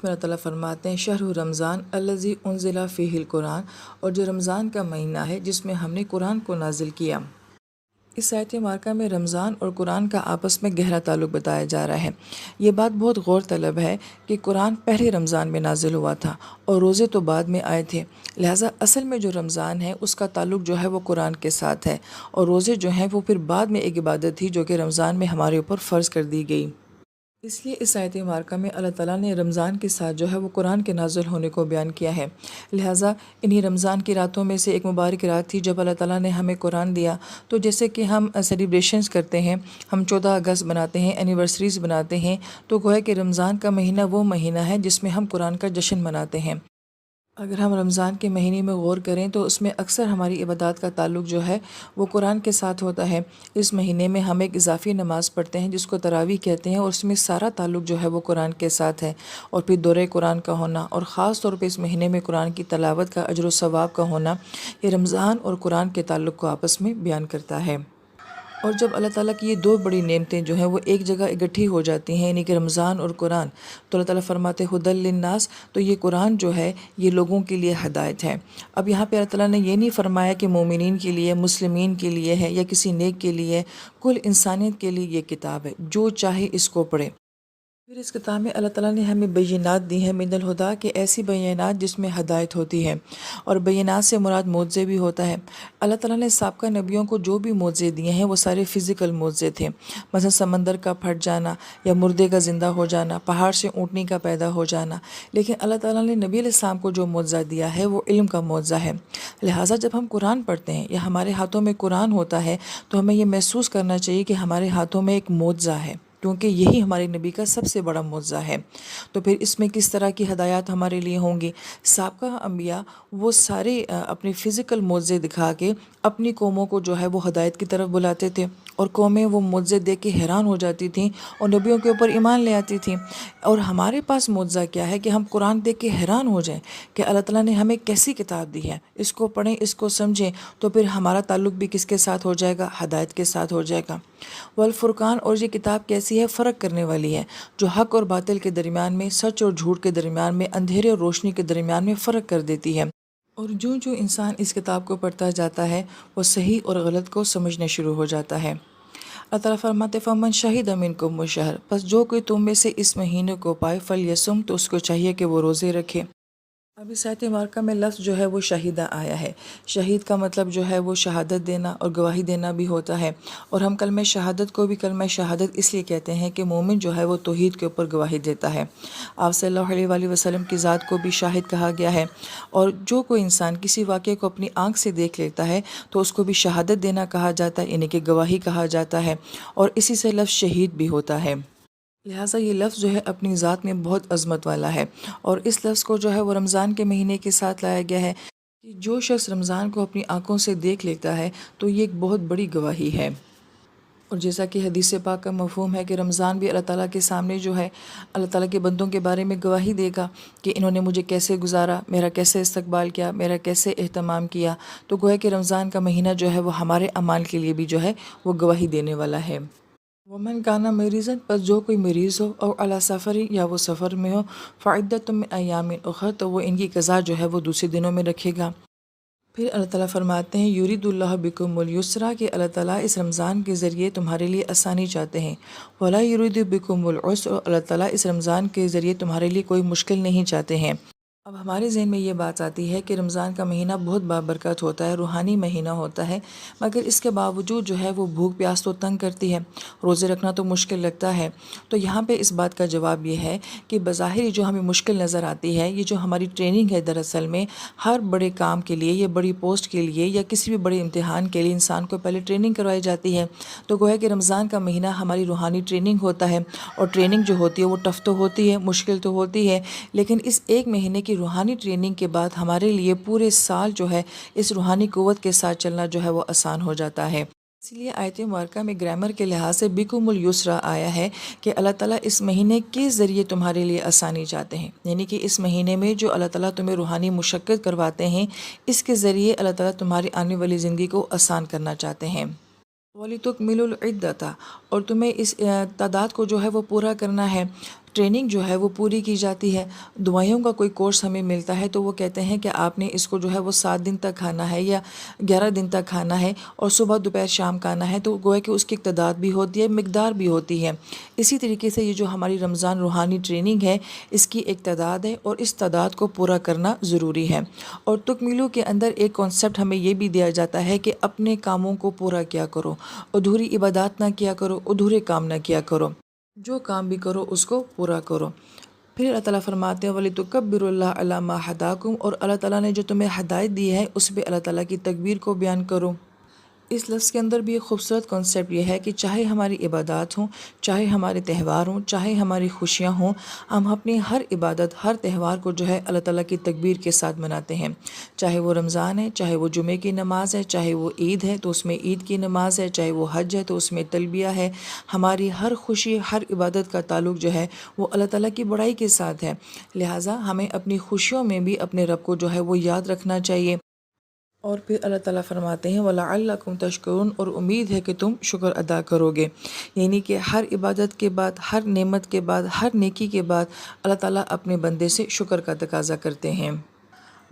میں اللہ تعالیٰ فرماتے ہیں شہر رمضان الذی انزل فیہ القرآن، اور جو رمضان کا مہینہ ہے جس میں ہم نے قرآن کو نازل کیا۔ اس آیت مبارکہ میں رمضان اور قرآن کا آپس میں گہرا تعلق بتایا جا رہا ہے۔ یہ بات بہت غور طلب ہے کہ قرآن پہلے رمضان میں نازل ہوا تھا اور روزے تو بعد میں آئے تھے، لہٰذا اصل میں جو رمضان ہے اس کا تعلق جو ہے وہ قرآن کے ساتھ ہے، اور روزے جو ہیں وہ پھر بعد میں ایک عبادت تھی جو کہ رمضان میں ہمارے اوپر فرض کر دی گئی۔ اس لیے اس آیت مبارکہ میں اللہ تعالیٰ نے رمضان کے ساتھ جو ہے وہ قرآن کے نازل ہونے کو بیان کیا ہے۔ لہٰذا انہی رمضان کی راتوں میں سے ایک مبارک رات تھی جب اللہ تعالیٰ نے ہمیں قرآن دیا۔ تو جیسے کہ ہم سیلیبریشنز کرتے ہیں، ہم 14 اگست بناتے ہیں، اینیورسریز بناتے ہیں، تو گویا کہ رمضان کا مہینہ وہ مہینہ ہے جس میں ہم قرآن کا جشن مناتے ہیں۔ اگر ہم رمضان کے مہینے میں غور کریں تو اس میں اکثر ہماری عبادات کا تعلق جو ہے وہ قرآن کے ساتھ ہوتا ہے۔ اس مہینے میں ہم ایک اضافی نماز پڑھتے ہیں جس کو تراویح کہتے ہیں، اور اس میں سارا تعلق جو ہے وہ قرآن کے ساتھ ہے، اور پھر دورہ قرآن کا ہونا اور خاص طور پہ اس مہینے میں قرآن کی تلاوت کا اجر و ثواب کا ہونا، یہ رمضان اور قرآن کے تعلق کو آپس میں بیان کرتا ہے۔ اور جب اللہ تعالیٰ کی یہ دو بڑی نعمتیں جو ہیں وہ ایک جگہ اکٹھی ہو جاتی ہیں، یعنی کہ رمضان اور قرآن، تو اللہ تعالیٰ فرماتے ہدی للناس، تو یہ قرآن جو ہے یہ لوگوں کے لیے ہدایت ہے۔ اب یہاں پہ اللہ تعالیٰ نے یہ نہیں فرمایا کہ مومنین کے لیے، مسلمین کے لیے ہے یا کسی نیک کے لیے، کل انسانیت کے لیے یہ کتاب ہے، جو چاہے اس کو پڑھے۔ پھر اس کتاب میں اللہ تعالیٰ نے ہمیں بینات دی ہیں من الہدا، کہ ایسی بینات جس میں ہدایت ہوتی ہے، اور بینات سے مراد معجزے بھی ہوتا ہے۔ اللہ تعالیٰ نے سابقہ نبیوں کو جو بھی معجزے دیے ہیں وہ سارے فزیکل معجزے تھے، مثلا سمندر کا پھٹ جانا یا مردے کا زندہ ہو جانا، پہاڑ سے اونٹنی کا پیدا ہو جانا، لیکن اللہ تعالیٰ نے نبی علیہ السلام کو جو معجزہ دیا ہے وہ علم کا معجزہ ہے۔ لہٰذا جب ہم قرآن پڑھتے ہیں یا ہمارے ہاتھوں میں قرآن ہوتا ہے تو ہمیں یہ محسوس کرنا چاہیے کہ ہمارے ہاتھوں میں ایک معجزہ ہے، کیونکہ یہی ہمارے نبی کا سب سے بڑا معجزہ ہے۔ تو پھر اس میں کس طرح کی ہدایات ہمارے لیے ہوں گی؟ سابقہ انبیاء وہ سارے اپنے فزیکل معجزے دکھا کے اپنی قوموں کو جو ہے وہ ہدایت کی طرف بلاتے تھے، اور قومیں وہ معجزے دیکھ کے حیران ہو جاتی تھیں اور نبیوں کے اوپر ایمان لے آتی تھیں۔ اور ہمارے پاس معجزہ کیا ہے کہ ہم قرآن دیکھ کے حیران ہو جائیں کہ اللہ تعالیٰ نے ہمیں کیسی کتاب دی ہے، اس کو پڑھیں، اس کو سمجھیں، تو پھر ہمارا تعلق بھی کس کے ساتھ ہو جائے گا؟ ہدایت کے ساتھ ہو جائے گا۔ والفرقان، اور یہ کتاب کیسی ہے؟ فرق کرنے والی ہے، جو حق اور باطل کے درمیان میں، سچ اور جھوٹ کے درمیان میں، اندھیرے اور روشنی کے درمیان میں فرق کر دیتی ہے۔ اور جو انسان اس کتاب کو پڑھتا جاتا ہے وہ صحیح اور غلط کو سمجھنا شروع ہو جاتا ہے۔ اللہ تعالیٰ فرماتے فمن شہد منکم الشہر، پس جو کوئی تم میں سے اس مہینے کو پائے فلیصم، تو اس کو چاہیے کہ وہ روزے رکھے۔ اب اس آیت مبارکہ میں لفظ جو ہے وہ شہیدہ آیا ہے۔ شہید کا مطلب جو ہے وہ شہادت دینا اور گواہی دینا بھی ہوتا ہے، اور ہم کلمہ شہادت کو بھی کلمہ شہادت اس لیے کہتے ہیں کہ مومن جو ہے وہ توحید کے اوپر گواہی دیتا ہے۔ آپ صلی اللہ علیہ وآلہ وسلم کی ذات کو بھی شاہد کہا گیا ہے، اور جو کوئی انسان کسی واقعے کو اپنی آنکھ سے دیکھ لیتا ہے تو اس کو بھی شہادت دینا کہا جاتا ہے، یعنی کہ گواہی کہا جاتا ہے، اور اسی سے لفظ شہید بھی ہوتا ہے۔ لہٰذا یہ لفظ جو ہے اپنی ذات میں بہت عظمت والا ہے، اور اس لفظ کو جو ہے وہ رمضان کے مہینے کے ساتھ لایا گیا ہے کہ جو شخص رمضان کو اپنی آنکھوں سے دیکھ لیتا ہے تو یہ ایک بہت بڑی گواہی ہے۔ اور جیسا کہ حدیث پاک کا مفہوم ہے کہ رمضان بھی اللہ تعالیٰ کے سامنے جو ہے اللہ تعالیٰ کے بندوں کے بارے میں گواہی دے گا کہ انہوں نے مجھے کیسے گزارا، میرا کیسے استقبال کیا، میرا کیسے اہتمام کیا۔ تو گویا کہ رمضان کا مہینہ جو ہے وہ ہمارے اعمال کے لیے بھی جو ہے وہ گواہی دینے والا ہے۔ ومن کانا مریضاً، پس جو کوئی مریض ہو، اور علی سفر، یا وہ سفر میں ہو، فعدۃ من ایام اخر، تو وہ ان کی قضا جو ہے وہ دوسرے دنوں میں رکھے گا۔ پھر اللہ تعالیٰ فرماتے ہیں یرید اللہ بکم الیسر، کہ اللہ تعالیٰ اس رمضان کے ذریعے تمہارے لیے آسانی چاہتے ہیں، ولا یرید بکم العسر، اور اللہ تعالیٰ اس رمضان کے ذریعے تمہارے لیے کوئی مشکل نہیں چاہتے ہیں۔ اب ہمارے ذہن میں یہ بات آتی ہے کہ رمضان کا مہینہ بہت بابرکت ہوتا ہے، روحانی مہینہ ہوتا ہے، مگر اس کے باوجود جو ہے وہ بھوک پیاس تو تنگ کرتی ہے، روزے رکھنا تو مشکل لگتا ہے۔ تو یہاں پہ اس بات کا جواب یہ ہے کہ بظاہر جو ہمیں مشکل نظر آتی ہے، یہ جو ہماری ٹریننگ ہے، دراصل میں ہر بڑے کام کے لیے یا بڑی پوسٹ کے لیے یا کسی بھی بڑے امتحان کے لیے انسان کو پہلے ٹریننگ کروائی جاتی ہے۔ تو گویا کہ رمضان کا مہینہ ہماری روحانی ٹریننگ ہوتا ہے، اور ٹریننگ جو ہوتی ہے وہ ٹف تو ہوتی ہے، مشکل تو ہوتی ہے، لیکن اس ایک مہینے کی روحانی ٹریننگ کے بعد ہمارے لیے پورے سال جو ہے اس روحانی قوت کے ساتھ چلنا جو ہے وہ آسان ہو جاتا ہے۔ اس لیے آیت مبارکہ میں گرامر کے لحاظ سے بکم الیسرا آیا ہے کہ اللہ تعالیٰ اس مہینے کے ذریعے تمہارے لیے آسانی چاہتے ہیں، یعنی کہ اس مہینے میں جو اللہ تعالیٰ تمہیں روحانی مشقت کرواتے ہیں، اس کے ذریعے اللہ تعالیٰ تمہاری آنے والی زندگی کو آسان کرنا چاہتے ہیں۔ وَلِتُكْمِلُوا الْعِدَّةَ، اور تمہیں اس تعداد کو جو ہے وہ پورا کرنا ہے۔ ٹریننگ جو ہے وہ پوری کی جاتی ہے۔ دعائیوں کا کوئی کورس ہمیں ملتا ہے تو وہ کہتے ہیں کہ آپ نے اس کو جو ہے وہ 7 دن تک کھانا ہے یا 11 دن تک کھانا ہے اور صبح دوپہر شام کھانا ہے، تو گویا کہ اس کی ایک تعداد بھی ہوتی ہے، مقدار بھی ہوتی ہے۔ اسی طریقے سے یہ جو ہماری رمضان روحانی ٹریننگ ہے، اس کی ایک تعداد ہے اور اس تعداد کو پورا کرنا ضروری ہے۔ اور تکمیلو کے اندر ایک کانسیپٹ ہمیں یہ بھی دیا جاتا ہے کہ اپنے کاموں کو پورا کیا کرو، ادھوری عبادات نہ کیا کرو، ادھورے کام نہ کیا کرو، جو کام بھی کرو اس کو پورا کرو۔ پھر اللہ تعالیٰ فرماتے ہیں وَلِتُكَبِّرُوا اللَّهَ عَلَىٰ مَا هَدَاكُمْ، اور اللہ تعالیٰ نے جو تمہیں ہدایت دی ہے اس پہ اللہ تعالیٰ کی تکبیر کو بیان کرو۔ اس لفظ کے اندر بھی ایک خوبصورت کانسیپٹ یہ ہے کہ چاہے ہماری عبادات ہوں، چاہے ہمارے تہوار ہوں، چاہے ہماری خوشیاں ہوں، ہم اپنی ہر عبادت، ہر تہوار کو جو ہے اللہ تعالیٰ کی تکبیر کے ساتھ مناتے ہیں۔ چاہے وہ رمضان ہے، چاہے وہ جمعے کی نماز ہے، چاہے وہ عید ہے تو اس میں عید کی نماز ہے، چاہے وہ حج ہے تو اس میں تلبیہ ہے۔ ہماری ہر خوشی، ہر عبادت کا تعلق جو ہے وہ اللہ تعالیٰ کی بڑائی کے ساتھ ہے، لہٰذا ہمیں اپنی خوشیوں میں بھی اپنے رب کو جو ہے وہ یاد رکھنا چاہیے۔ اور پھر اللہ تعالیٰ فرماتے ہیں وَلَعَلَّكُمْ تَشْكُرُونَ، اور امید ہے کہ تم شکر ادا کرو گے، یعنی کہ ہر عبادت کے بعد، ہر نعمت کے بعد، ہر نیکی کے بعد اللہ تعالیٰ اپنے بندے سے شکر کا تقاضا کرتے ہیں۔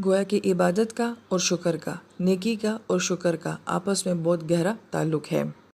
گویا کہ عبادت کا اور شکر کا، نیکی کا اور شکر کا آپس میں بہت گہرا تعلق ہے۔